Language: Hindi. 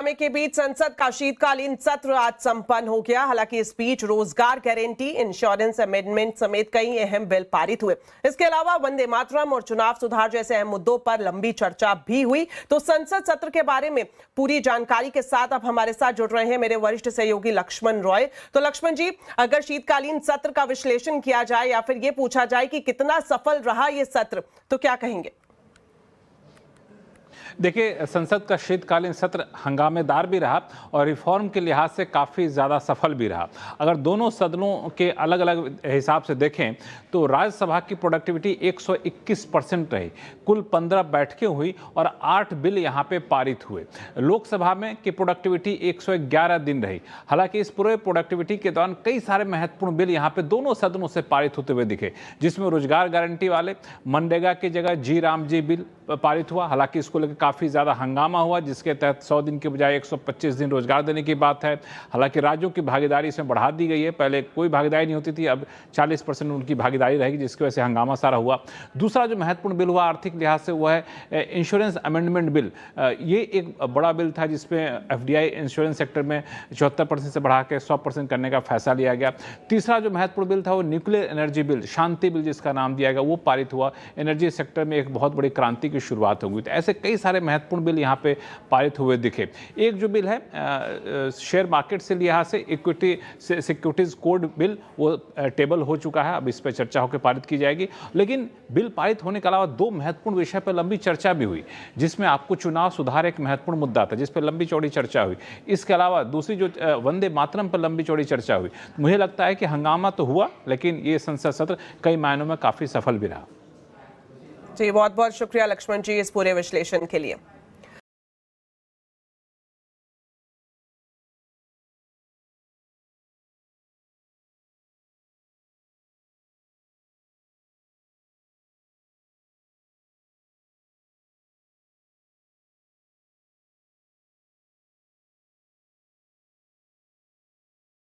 हंगामे के बीच संसद का शीतकालीन सत्र आज संपन्न हो गया। हालांकि इस बीच रोजगार गारंटी, इंश्योरेंस अमेंडमेंट समेत कई अहम बिल पारित हुए। इसके अलावा वंदे मातरम और चुनाव सुधार जैसे अहम मुद्दों पर लंबी चर्चा भी हुई। तो संसद सत्र के बारे में पूरी जानकारी के साथ अब हमारे साथ जुड़ रहे हैं मेरे वरिष्ठ सहयोगी लक्ष्मण रॉय। तो लक्ष्मण जी, अगर शीतकालीन सत्र का विश्लेषण किया जाए या फिर ये पूछा जाए कि कितना सफल रहा ये सत्र, तो क्या कहेंगे? देखिए, संसद का शीतकालीन सत्र हंगामेदार भी रहा और रिफॉर्म के लिहाज से काफ़ी ज़्यादा सफल भी रहा। अगर दोनों सदनों के अलग अलग हिसाब से देखें तो राज्यसभा की प्रोडक्टिविटी 121% रही, कुल 15 बैठकें हुई और 8 बिल यहाँ पे पारित हुए। लोकसभा में की प्रोडक्टिविटी 111 दिन रही। हालांकि इस पूरे प्रोडक्टिविटी के दौरान कई सारे महत्वपूर्ण बिल यहाँ पे दोनों सदनों से पारित होते हुए दिखे, जिसमें रोजगार गारंटी वाले मनरेगा की जगह जी राम जी बिल पारित हुआ। हालांकि इसको लेकर काफ़ी ज़्यादा हंगामा हुआ, जिसके तहत 100 दिन के बजाय 125 दिन रोजगार देने की बात है। हालांकि राज्यों की भागीदारी इसमें बढ़ा दी गई है, पहले कोई भागीदारी नहीं होती थी, अब 40% उनकी भागीदारी रहेगी, जिसकी वजह से हंगामा सारा हुआ। दूसरा जो महत्वपूर्ण बिल हुआ आर्थिक लिहाज से वो है इंश्योरेंस अमेंडमेंट बिल। ये एक बड़ा बिल था जिसमें FDI इंश्योरेंस सेक्टर में 74% से बढ़ा के 100% करने का फैसला लिया गया। तीसरा जो महत्वपूर्ण बिल था वो न्यूक्लियर एनर्जी बिल, शांति बिल जिसका नाम दिया गया, वो पारित हुआ। एनर्जी सेक्टर में एक बहुत बड़ी क्रांति की शुरुआत हो गई। तो ऐसे कई सारे महत्वपूर्ण बिल यहाँ पे पारित हुए दिखे। एक जो बिल है शेयर मार्केट से लिहाज से इक्विटी सिक्योरिटीज कोड बिल, वो टेबल हो चुका है, अब इस पर चर्चा होकर पारित की जाएगी। लेकिन बिल पारित होने के अलावा दो महत्वपूर्ण विषय पर लंबी चर्चा भी हुई, जिसमें आपको चुनाव सुधार एक महत्वपूर्ण मुद्दा था, जिस पर लंबी चौड़ी चर्चा हुई। इसके अलावा दूसरी जो वंदे मातरम पर लंबी चौड़ी चर्चा हुई। मुझे लगता है कि हंगामा तो हुआ, लेकिन ये संसद सत्र कई मायनों में काफी सफल भी रहा। जी, बहुत बहुत शुक्रिया लक्ष्मण जी इस पूरे विश्लेषण के लिए।